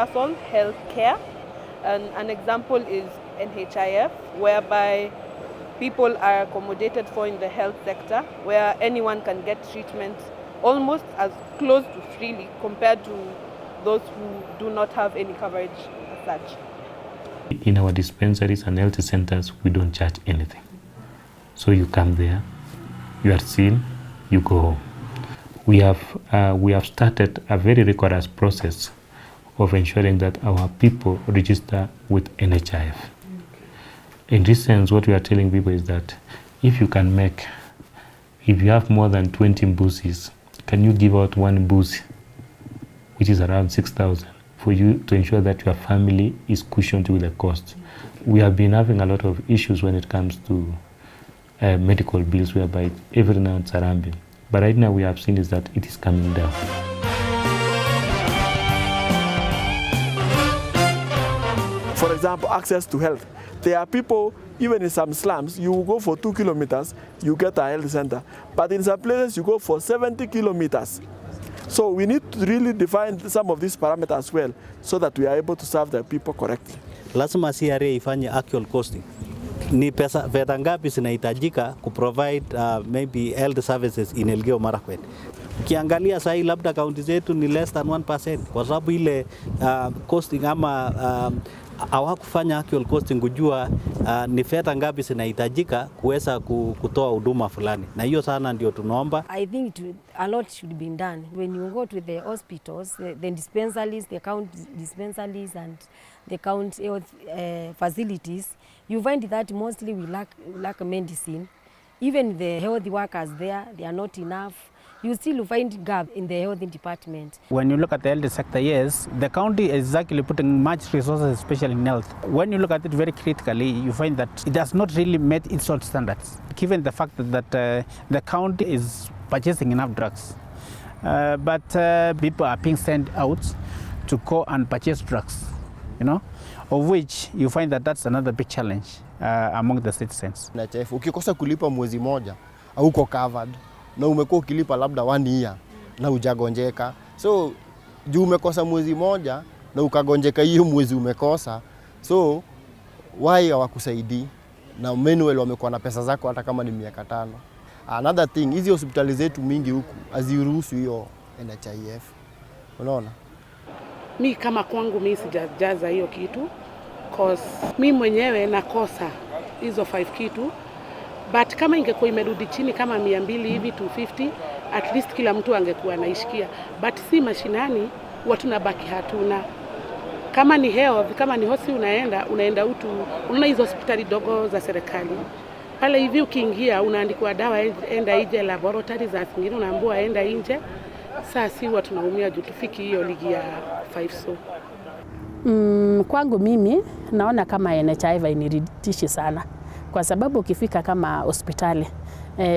universal health care. And an example is NHIF, whereby people are accommodated for in the health sector, where anyone can get treatment almost as close to freely compared to those who do not have any coverage as such. In our dispensaries and health centers, we don't charge anything. So you come there, you are seen, you go home. We have started a very rigorous process of ensuring that our people register with NHIF. In this sense, what we are telling people is that if you have more than 20 buses, can you give out one bus, which is around 6,000, for you to ensure that your family is cushioned with the cost? We have been having a lot of issues when it comes to medical bills, whereby every now it's around. But right now we have seen is that it is coming down. For example, access to health. There are people, even in some slums, you go for 2 kilometers, you get a health center. But in some places, you go for 70 kilometers. So we need to really define some of these parameters well, so that we are able to serve the people correctly. Lazima CRA ifanye actual costing. Ni fedha ngapi zinahitajika kuprovide maybe health services in Elgeyo Marakwet. Ukiangalia sahi labda kaunti zetu ni less than 1%, kwa sababu ile costing ama hawakufanya actual costing kujua ni fedha ngapi zinahitajika kuweza kutoa huduma fulani. Na hiyo sana ndio tunaomba. I think a lot should be done. When you go to the hospitals, the dispensaries, the county dispensaries and the county health facilities, you find that mostly we lack medicine. Even the health workers there, they are not enough. You still find gap in the health department. When you look at the health sector, yes, the county is actually putting much resources, especially in health. When you look at it very critically, you find that it has not really met its own standards, given the fact that the county is purchasing enough drugs. But people are being sent out to go and purchase drugs, of which you find that that's another big challenge among the citizens. Ukikosa kulipa mwezi moja, hauko covered. Na umekuwa ukilipa labda 1 year na hujagonjeka. So juu umekosa mwezi moja na ukagonjeka hiyo mwezi umekosa. So why hawakusaidii? Na manual wamekuwa na pesa zako hata kama ni miaka 5. Another thing, hizi hospitali zetu mingi huku haziruhusu hiyo NHIF. Unaona? Mi kama kwangu mimi sijajaza hiyo kitu cause mimi mwenyewe nakosa hizo 5 kitu. But kama ingekuwa imerudi chini kama 200 hivi 250, at least kila mtu angekuwa anaishikia. But si mashinani, watu nabaki hatuna. Kama ni health, kama ni hosi unaenda unaona hizo hospitali dogo za serikali. Pale hivi ukiingia unaandikwa dawa enda nje, laboratory za zingine unaambiwa enda nje. Sasa si watu tunaumia juu tufiki hiyo ligi ya 5 so. Kwangu mimi naona kama NHIF iniritishi sana. Kwa sababu ukifika kama hospitali,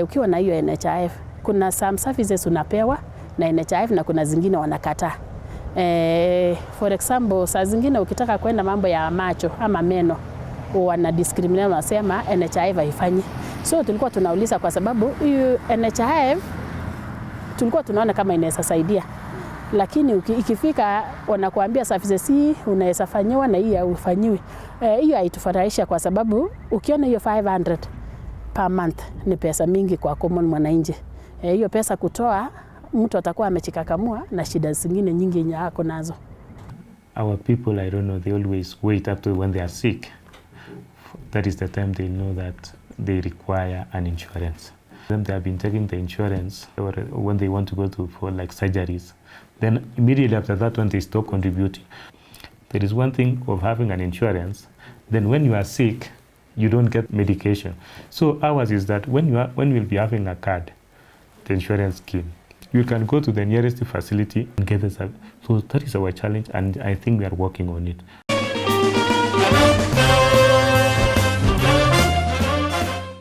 ukiwa na hiyo NHIF, kuna some services unapewa na NHIF na kuna zingine wanakataa. For example, saa zingine ukitaka kwenda mambo ya macho ama meno, wana discriminate, wanasema NHIF haifanyi. So tulikuwa tunauliza kwa sababu hiyo NHIF tulikuwa tunaona kama inaweza saidia. Lakini ikifika wanakuambia services hii unaweza fanyiwa na hii haufanyiwi. Hiyo haitufurahisha kwa sababu ukiona hiyo 500 per month ni pesa mingi kwa common mwananchi. Hiyo pesa kutoa mtu atakuwa amechikakamua na shida zingine nyingi yenye ako nazo. Our people, I don't know, they always wait up to when they are sick. That is the time they know that they require an insurance. Then they have been taking the insurance or when they want to go for like surgeries. Then immediately after that when they stop contributing. There is one thing of having an insurance, then when you are sick, you don't get medication. So ours is that when you'll be having a card, the insurance scheme, you can go to the nearest facility and get the service. So that is our challenge and I think we are working on it.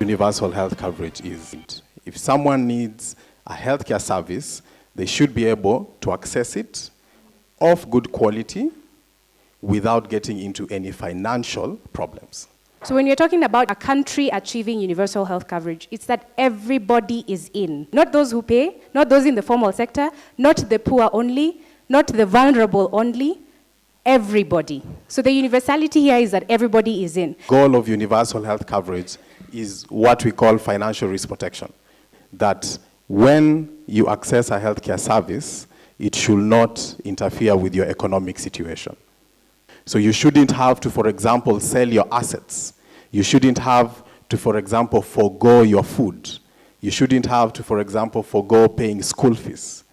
Universal health coverage is, if someone needs a healthcare service, they should be able to access it of good quality without getting into any financial problems. So when you're talking about a country achieving universal health coverage, it's that everybody is in. Not those who pay, not those in the formal sector, not the poor only, not the vulnerable only. everybody. So the universality here is that everybody is in. Goal of universal health coverage is what we call financial risk protection. That when you access a healthcare service, it should not interfere with your economic situation. So you shouldn't have to, for example, sell your assets. You shouldn't have to, for example, forego your food. You shouldn't have to, for example, forego paying school fees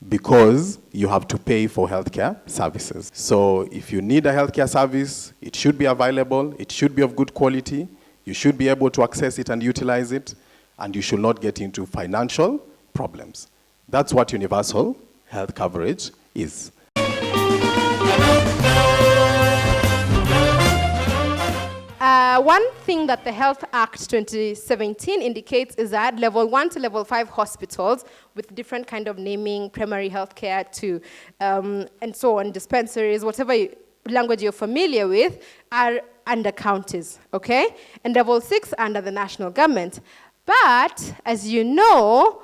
because you have to pay for healthcare services. So if you need a healthcare service, it should be available, it should be of good quality, you should be able to access it and utilize it, and you should not get into financial problems. That's what universal health coverage is. One thing that the Health Act 2017 indicates is that level 1 to level 5 hospitals with different kind of naming, primary healthcare to, and so on, dispensaries, whatever language you're familiar with, are under counties, okay? And level 6 under the national government. But, as you know,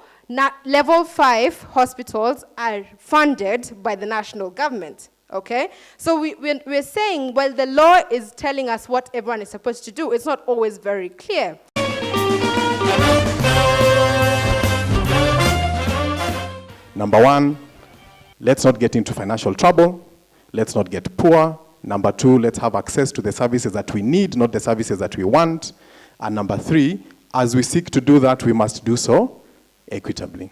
level 5 hospitals are funded by the national government. Okay, so we're saying, well, the law is telling us what everyone is supposed to do. It's not always very clear. Number one, let's not get into financial trouble. Let's not get poor. Number two, let's have access to the services that we need, not the services that we want. And number three, as we seek to do that, we must do so equitably.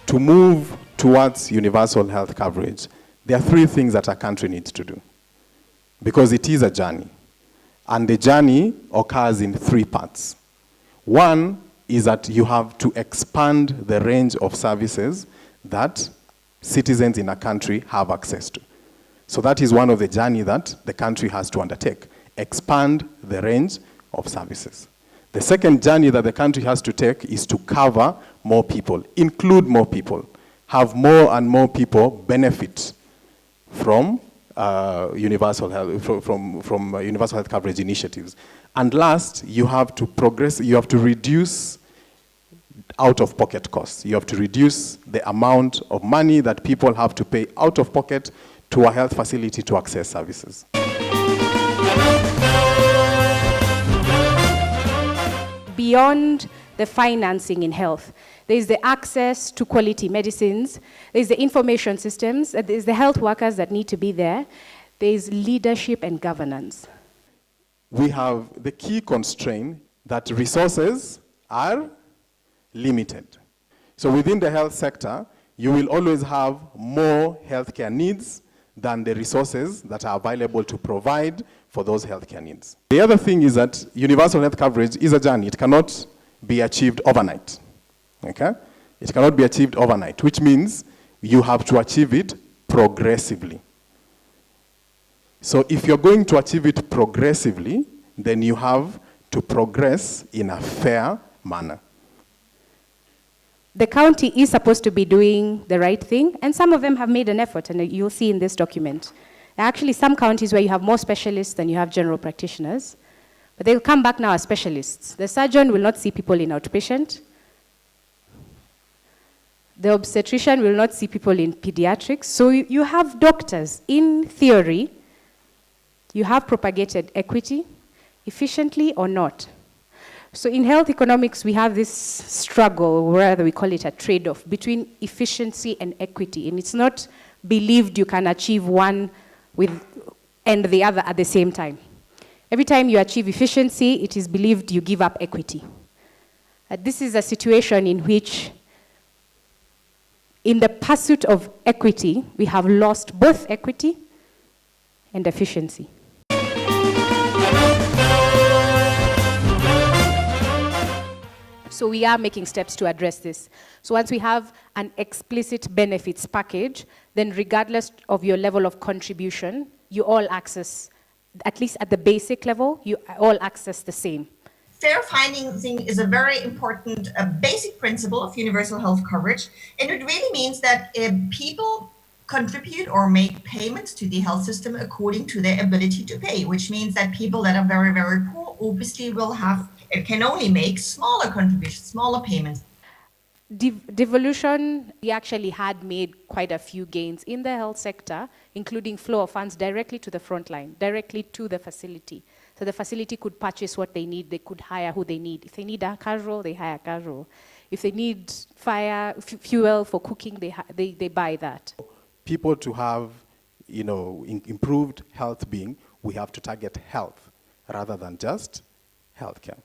To move towards universal health coverage, there are three things that a country needs to do, because it is a journey. And the journey occurs in three parts. One is that you have to expand the range of services that citizens in a country have access to. So that is one of the journey that the country has to undertake, expand the range of services. The second journey that the country has to take is to cover more people, include more people, have more and more people benefit from universal health, from universal health coverage initiatives. And last, you have to reduce out-of-pocket costs. You have to reduce the amount of money that people have to pay out of pocket to a health facility to access services. Beyond the financing in health, there is the access to quality medicines, there is the information systems, there is the health workers that need to be there, there is leadership and governance. We have the key constraint that resources are limited. So within the health sector, you will always have more healthcare needs than the resources that are available to provide for those healthcare needs. The other thing is that universal health coverage is a journey. It cannot be achieved overnight, okay? It cannot be achieved overnight, which means you have to achieve it progressively. So if you're going to achieve it progressively, then you have to progress in a fair manner. The county is supposed to be doing the right thing, and some of them have made an effort, and you'll see in this document. There are actually some counties where you have more specialists than you have general practitioners, but they'll come back now as specialists. The surgeon will not see people in outpatient. The obstetrician will not see people in pediatrics. So you have doctors, in theory, you have propagated equity, efficiently or not. So in health economics, we have this struggle, or rather we call it a trade-off, between efficiency and equity. And it's not believed you can achieve one and the other at the same time. Every time you achieve efficiency, it is believed you give up equity. This is a situation in which, in the pursuit of equity, we have lost both equity and efficiency. So we are making steps to address this. So once we have an explicit benefits package, then regardless of your level of contribution, you all access, at least at the basic level, you all access the same. Fair financing is a very important basic principle of universal health coverage. And it really means that people contribute or make payments to the health system according to their ability to pay, which means that people that are very, very poor obviously will have, can only make smaller contributions, smaller payments. Devolution, we actually had made quite a few gains in the health sector, including flow of funds directly to the front line, directly to the facility. So the facility could purchase what they need, they could hire who they need. If they need a car roll, they hire a car roll. If they need fuel for cooking, they buy that. People to have, improved health being, we have to target health rather than just healthcare.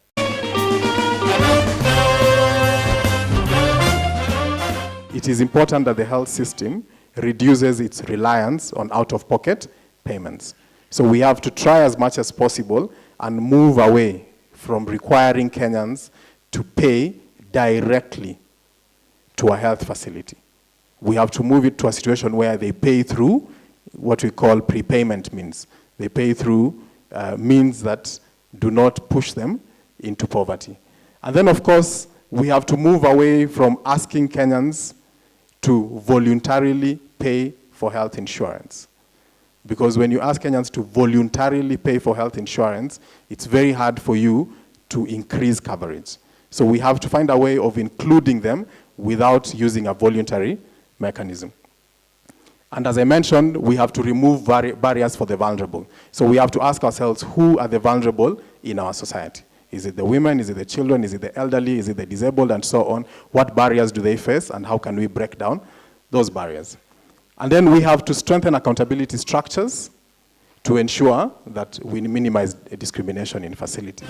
It is important that the health system reduces its reliance on out-of-pocket payments. So we have to try as much as possible and move away from requiring Kenyans to pay directly to a health facility. We have to move it to a situation where they pay through what we call prepayment means. They pay through means that do not push them into poverty. And then, of course, we have to move away from asking Kenyans to voluntarily pay for health insurance. Because when you ask Kenyans to voluntarily pay for health insurance, it's very hard for you to increase coverage. So we have to find a way of including them without using a voluntary mechanism. And as I mentioned, we have to remove barriers for the vulnerable. So we have to ask ourselves, who are the vulnerable in our society? Is it the women? Is it the children? Is it the elderly? Is it the disabled? And so on. What barriers do they face? And how can we break down those barriers? And then we have to strengthen accountability structures to ensure that we minimize discrimination in facilities.